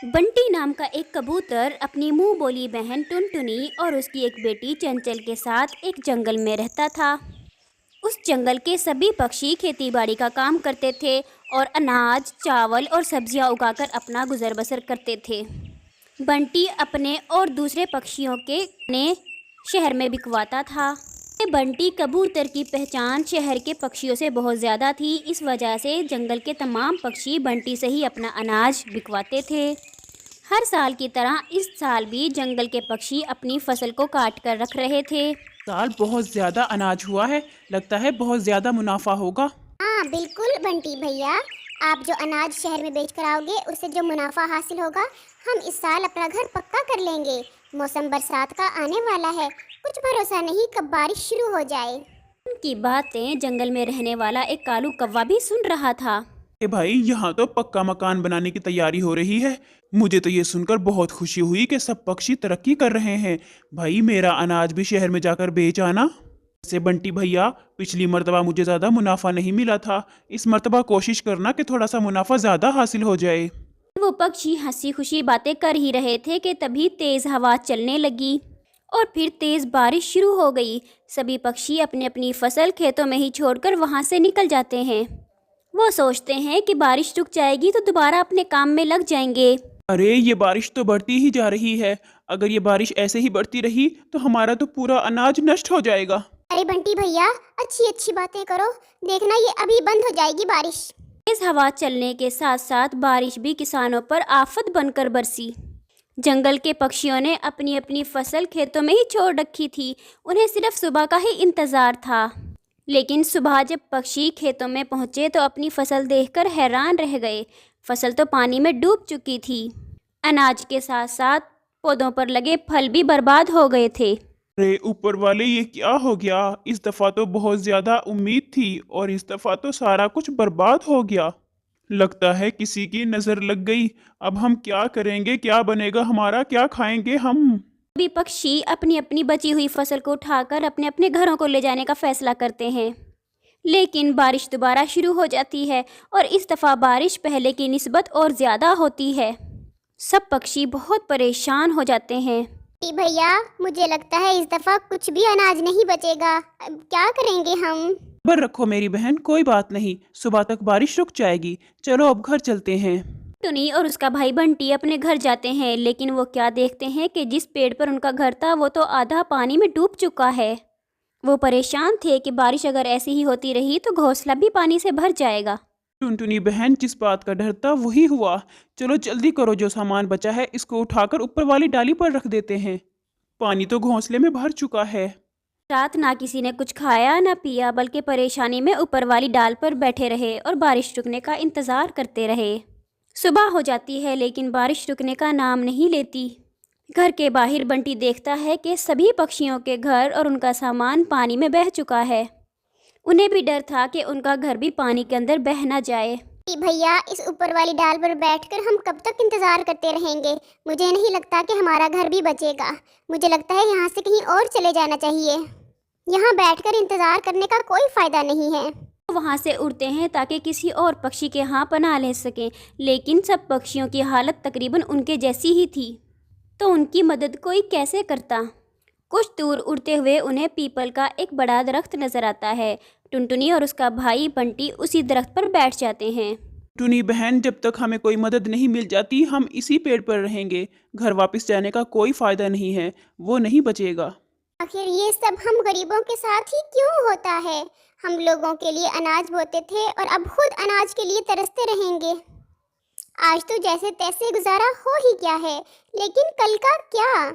बंटी नाम का एक कबूतर अपनी मुंह बोली बहन टुनटुनी और उसकी एक बेटी चंचल के साथ एक जंगल में रहता था। उस जंगल के सभी पक्षी खेतीबाड़ी का काम करते थे और अनाज, चावल और सब्जियां उगाकर अपना गुजर बसर करते थे। बंटी अपने और दूसरे पक्षियों के ने शहर में बिकवाता था। बंटी कबूतर की पहचान शहर के पक्षियों से बहुत ज़्यादा थी। इस वजह से जंगल के तमाम पक्षी बंटी से ही अपना अनाज बिकवाते थे। हर साल की तरह इस साल भी जंगल के पक्षी अपनी फसल को काट कर रख रहे थे। साल बहुत ज्यादा अनाज हुआ है। लगता है बहुत ज्यादा मुनाफा होगा। हाँ बिल्कुल बंटी भैया, आप जो अनाज शहर में बेच कर आओगे उससे जो मुनाफा हासिल होगा हम इस साल अपना घर पक्का कर लेंगे। मौसम बरसात का आने वाला है, कुछ भरोसा नहीं कब बारिश शुरू हो जाए। उनकी बातें जंगल में रहने वाला एक कालू कौवा भी सुन रहा था। ए भाई, यहाँ तो पक्का मकान बनाने की तैयारी हो रही है। मुझे तो ये सुनकर बहुत खुशी हुई कि सब पक्षी तरक्की कर रहे हैं। भाई, मेरा अनाज भी शहर में जाकर बेच आना। से बंटी भैया, पिछली मर्तबा मुझे ज्यादा मुनाफा नहीं मिला था। इस मर्तबा कोशिश करना कि थोड़ा सा मुनाफा ज्यादा हासिल हो जाए। वो पक्षी हंसी खुशी बातें कर ही रहे थे कि तभी तेज हवा चलने लगी और फिर तेज बारिश शुरू हो गई। सभी पक्षी अपनी अपनी फसल खेतों में ही छोड़कर वहां से निकल जाते हैं। वो सोचते हैं कि बारिश रुक जाएगी तो दोबारा अपने काम में लग जाएंगे। अरे, ये बारिश तो बढ़ती ही जा रही है। अगर ये बारिश ऐसे ही बढ़ती रही तो हमारा तो पूरा अनाज नष्ट हो जाएगा। अरे बंटी भैया, अच्छी अच्छी बातें करो, देखना ये अभी बंद हो जाएगी बारिश। तेज हवा चलने के साथ साथ बारिश भी किसानों पर आफत बनकर बरसी। जंगल के पक्षियों ने अपनी अपनी फसल खेतों में ही छोड़ रखी थी। उन्हें सिर्फ सुबह का ही इंतज़ार था। लेकिन सुबह जब पक्षी खेतों में पहुंचे तो अपनी फसल देखकर हैरान रह गए। फसल तो पानी में डूब चुकी थी। अनाज के साथ साथ पौधों पर लगे फल भी बर्बाद हो गए थे। अरे ऊपर वाले, ये क्या हो गया? इस दफा तो बहुत ज्यादा उम्मीद थी और इस दफा तो सारा कुछ बर्बाद हो गया। लगता है किसी की नजर लग गई। अब हम क्या करेंगे? क्या बनेगा हमारा? क्या खाएंगे हम? सभी पक्षी अपनी अपनी बची हुई फसल को उठाकर अपने अपने घरों को ले जाने का फैसला करते हैं। लेकिन बारिश दोबारा शुरू हो जाती है और इस दफ़ा बारिश पहले की निस्बत और ज़्यादा होती है। सब पक्षी बहुत परेशान हो जाते हैं। बंटी भैया, मुझे लगता है इस दफा कुछ भी अनाज नहीं बचेगा। अब क्या करेंगे हम? खबर रखो मेरी बहन, कोई बात नहीं, सुबह तक बारिश रुक जाएगी। चलो अब घर चलते हैं। टुनी और उसका भाई बंटी अपने घर जाते हैं, लेकिन वो क्या देखते हैं कि जिस पेड़ पर उनका घर था वो तो आधा पानी में डूब चुका है। वो परेशान थे कि बारिश अगर ऐसी ही होती रही तो घोंसला भी पानी से भर जाएगा। टुनटुनी बहन, जिस बात का डर था वही हुआ। चलो जल्दी करो, जो सामान बचा है इसको उठाकर ऊपर वाली डाली पर रख देते हैं। पानी तो घोंसले में भर चुका है। रात ना किसी ने कुछ खाया ना पिया, बल्कि परेशानी में ऊपर वाली डाल पर बैठे रहे और बारिश रुकने का इंतज़ार करते रहे। सुबह हो जाती है लेकिन बारिश रुकने का नाम नहीं लेती। घर के बाहर बंटी देखता है कि सभी पक्षियों के घर और उनका सामान पानी में बह चुका है। उन्हें भी डर था कि उनका घर भी पानी के अंदर बह ना जाए। बंटी भैया, इस ऊपर वाली डाल पर बैठकर हम कब तक इंतजार करते रहेंगे? मुझे नहीं लगता कि हमारा घर भी बचेगा। मुझे लगता है यहाँ से कहीं और चले जाना चाहिए। यहाँ बैठकर इंतजार करने का कोई फायदा नहीं है। वहाँ से उड़ते हैं ताकि किसी और पक्षी के यहाँ पनाह ले सकें, लेकिन सब पक्षियों की हालत तकरीबन उनके जैसी ही थी। तो उनकी मदद कोई कैसे करता? कुछ दूर उड़ते हुए उन्हें पीपल का एक बड़ा दरख्त नज़र आता है। टुनटुनी और उसका भाई बंटी उसी दरख्त पर बैठ जाते हैं। टुनी बहन, जब तक हमें कोई मदद नहीं मिल जाती हम इसी पेड़ पर रहेंगे। घर वापस जाने का कोई फायदा नहीं है, वो नहीं बचेगा। आखिर ये सब हम गरीबों के साथ ही क्यों होता है? हम लोगों के लिए अनाज बोते थे और अब खुद अनाज के लिए तरसते रहेंगे। आज तो जैसे तैसे गुजारा हो ही गया है, लेकिन कल का क्या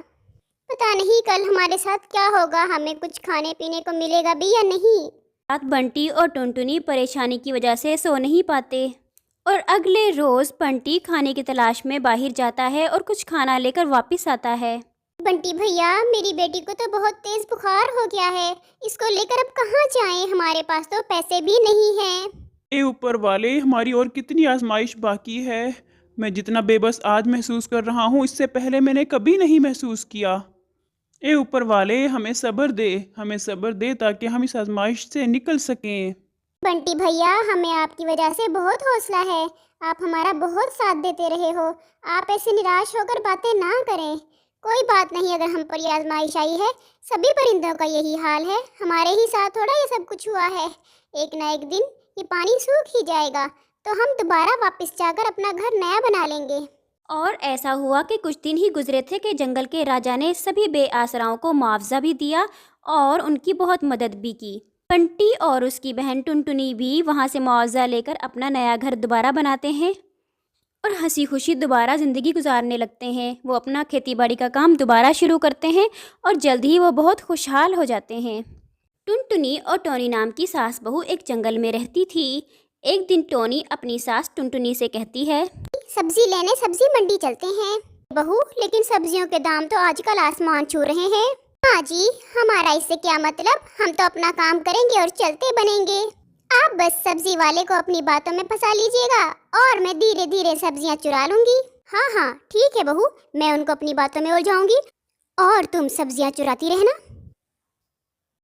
पता नहीं। कल हमारे साथ क्या होगा, हमें कुछ खाने पीने को मिलेगा भी या नहीं। रात बंटी और टुनटुनी परेशानी की वजह से सो नहीं पाते और अगले रोज़ बंटी खाने की तलाश में बाहर जाता है और कुछ खाना लेकर वापस आता है। बंटी भैया, मेरी बेटी को तो बहुत तेज बुखार हो गया है, इसको लेकर अब कहाँ जाएं? हमारे पास तो पैसे भी नहीं हैं। ए ऊपर वाले, हमारी और कितनी आजमाइश बाकी है। मैं जितना बेबस आज महसूस कर रहा हूँ इससे पहले मैंने कभी नहीं महसूस किया। ए ऊपर वाले, हमें सब्र दे, हमें सब्र दे ताकि हम इस आजमाइश से निकल सकें। बंटी भैया, हमें आपकी वजह से बहुत हौसला है। आप हमारा बहुत साथ देते रहे हो। आप ऐसे निराश होकर बातें ना करें। कोई बात नहीं, अगर हम पर ये आजमाइश आई है, सभी परिंदों का यही हाल है। हमारे ही साथ थोड़ा ये सब कुछ हुआ है। एक ना एक दिन ये पानी सूख ही जाएगा, तो हम दोबारा वापस जाकर अपना घर नया बना लेंगे। और ऐसा हुआ कि कुछ दिन ही गुजरे थे कि जंगल के राजा ने सभी बेआसराओं को मुआवजा भी दिया और उनकी बहुत मदद भी की। बंटी और उसकी बहन टुनटुनी भी वहाँ से मुआवजा लेकर अपना नया घर दोबारा बनाते हैं और हंसी खुशी दोबारा ज़िंदगी गुजारने लगते हैं। वो अपना खेतीबाड़ी का काम दोबारा शुरू करते हैं और जल्द ही वो बहुत खुशहाल हो जाते हैं। टुनटुनी और टोनी नाम की सास बहू एक जंगल में रहती थी। एक दिन टोनी अपनी सास टुनटुनी से कहती है, सब्जी लेने सब्जी मंडी चलते हैं बहू, लेकिन सब्जियों के दाम तो आजकल आसमान छू रहे हैं। हाँ जी, हमारा इससे क्या मतलब, हम तो अपना काम करेंगे और चलते बनेंगे। आप बस सब्जी वाले को अपनी बातों में फंसा लीजिएगा और मैं धीरे धीरे सब्जियां चुरा लूंगी। हाँ हाँ ठीक है बहू, मैं उनको अपनी बातों में उलझाऊंगी और तुम सब्जियां चुराती रहना।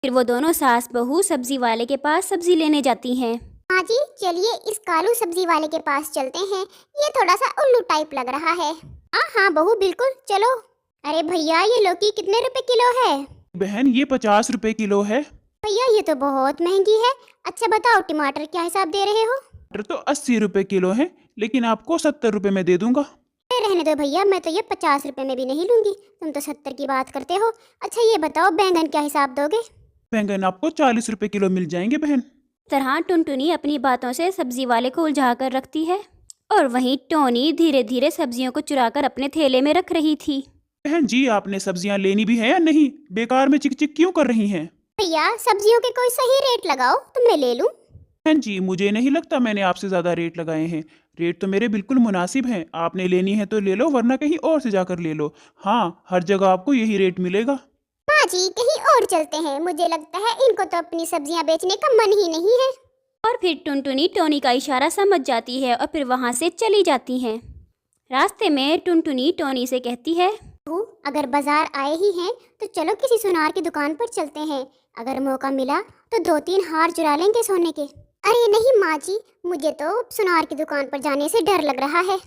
फिर वो दोनों सास बहू सब्जी वाले के पास सब्जी लेने जाती हैं। हाँ जी, चलिए इस कालू सब्जी वाले के पास चलते हैं। ये थोड़ा सा उल्लू टाइप लग रहा है। हाँ हाँ बहू, बिल्कुल चलो। अरे भैया, ये लौकी कितने रुपए किलो है? बहन ये 50 रुपए किलो है। भैया ये तो बहुत महंगी है। अच्छा बताओ, टमाटर क्या हिसाब दे रहे हो? टमाटर तो 80 रुपए किलो है, लेकिन आपको 70 रुपए में दे दूंगा। अरे रहने दो भैया, मैं तो ये 50 रुपए में भी नहीं लूंगी। तुम तो 70 की बात करते हो। अच्छा ये बताओ, बैंगन क्या हिसाब दोगे? बैंगन आपको 40 रुपए किलो मिल जाएंगे बहन। तरह टुनटुनी अपनी बातों से सब्जी वाले को उलझा कर रखती है और वहीं टोनी धीरे धीरे सब्जियों को चुराकर अपने थैले में रख रही थी। बहन जी, आपने सब्जियां लेनी भी है या नहीं? बेकार में चिक चिक क्यों कर रही हैं? भैया सब्जियों के कोई सही रेट लगाओ तो मैं ले लूं। बहन जी, मुझे नहीं लगता मैंने आपसे ज्यादा रेट लगाए हैं। रेट तो मेरे बिल्कुल मुनासिब हैं। आपने लेनी है तो ले लो, वरना कहीं और से जाकर ले लो। हाँ, हर जगह आपको यही रेट मिलेगा। माँ जी कहीं और चलते हैं, मुझे लगता है इनको तो अपनी सब्जियां बेचने का मन ही नहीं है। और फिर टुनटुनी टोनी का इशारा समझ जाती है और फिर वहाँ से चली जाती हैं। रास्ते में टुनटुनी टोनी से कहती है, बहू, अगर बाजार आए ही हैं तो चलो किसी सुनार की दुकान पर चलते हैं। अगर मौका मिला तो 2-3 हार चुरा लेंगे सोने के। अरे नहीं माँ जी, मुझे तो सुनार की दुकान पर जाने से डर लग रहा है।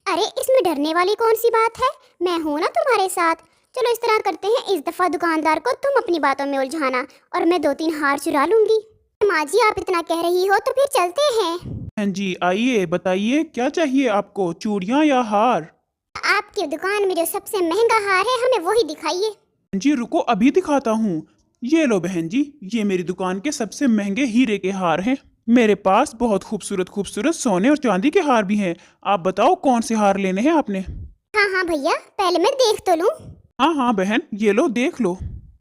अरे इसमें डरने वाली कौन सी बात है, मैं हूँ ना तुम्हारे साथ। चलो इस तरह करते हैं, इस दफ़ा दुकानदार को तुम अपनी बातों में उलझाना और मैं 2-3 हार चुरा लूंगी। माँ जी आप इतना कह रही हो तो फिर चलते हैं। बहन जी आइए, बताइए क्या चाहिए आपको, चूड़ियाँ या हार? आपकी दुकान में जो सबसे महंगा हार है हमें वही दिखाइए। बहन जी रुको, अभी दिखाता हूँ। ये लो बहन जी, ये मेरी दुकान के सबसे महंगे हीरे के हार हैं। मेरे पास बहुत खूबसूरत खूबसूरत सोने और चांदी के हार भी हैं। आप बताओ कौन से हार लेने हैं आपने? हाँ हाँ भैया, पहले मैं देख तो लूँ। हाँ हाँ बहन, ये लो देख लो।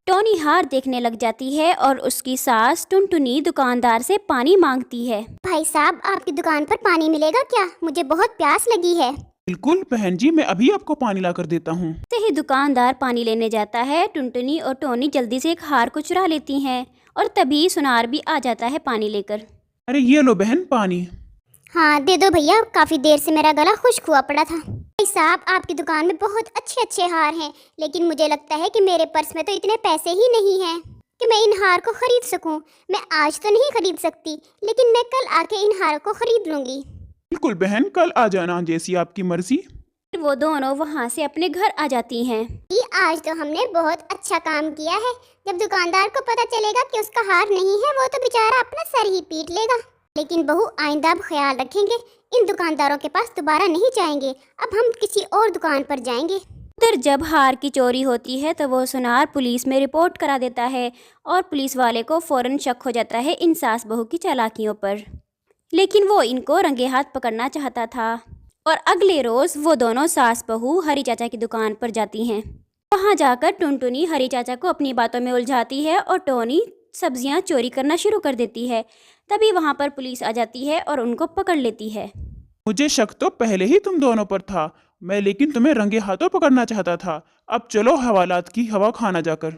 टोनी हार देखने लग जाती है और उसकी सास टुनटुनी दुकानदार से पानी मांगती है। भाई साहब आपकी दुकान पर पानी मिलेगा क्या? मुझे बहुत प्यास लगी है। बिल्कुल बहन जी, मैं अभी आपको पानी ला कर देता हूँ। से ही दुकानदार पानी लेने जाता है। टुनटुनी और टोनी जल्दी से एक हार को चुरा लेती हैं और तभी सुनार भी आ जाता है पानी लेकर। अरे ये लो बहन पानी। हाँ दे दो भैया, काफ़ी देर से मेरा गला खुश्क हुआ पड़ा था। भाई साहब आपकी दुकान में बहुत अच्छे अच्छे हार हैं, लेकिन मुझे लगता है कि मेरे पर्स में तो इतने पैसे ही नहीं हैं कि मैं इन हार को खरीद सकूं। मैं आज तो नहीं खरीद सकती, लेकिन मैं कल आके इन हार को खरीद लूंगी। बिल्कुल बहन, कल आ जाना, जैसी आपकी मर्जी। फिर वो दोनों वहाँ से अपने घर आ जाती हैं। कि आज तो हमने बहुत अच्छा काम किया है। जब दुकानदार को पता चलेगा कि उसका हार नहीं है, वो तो बेचारा अपना सर ही पीट लेगा। लेकिन बहू आइंदा अब ख्याल रखेंगे, इन दुकानदारों के पास दोबारा नहीं जाएंगे। अब हम किसी और दुकान पर जाएंगे। उधर जब हार की चोरी होती है तो वो सुनार पुलिस में रिपोर्ट करा देता है और पुलिस वाले को फ़ौरन शक हो जाता है इन सास बहू की चालाकियों पर। लेकिन वो इनको रंगे हाथ पकड़ना चाहता था और अगले रोज़ वो दोनों सास बहू हरी चाचा की दुकान पर जाती हैं। वहाँ जाकर टुनटुनी हरी चाचा को अपनी बातों में उलझाती है और टोनी सब्जियाँ चोरी करना शुरू कर देती है। तभी वहाँ पर पुलिस आ जाती है और उनको पकड़ लेती है। मुझे शक तो पहले ही तुम दोनों पर था, मैं लेकिन तुम्हें रंगे हाथों पकड़ना चाहता था। अब चलो हवालात की हवा खाना जाकर।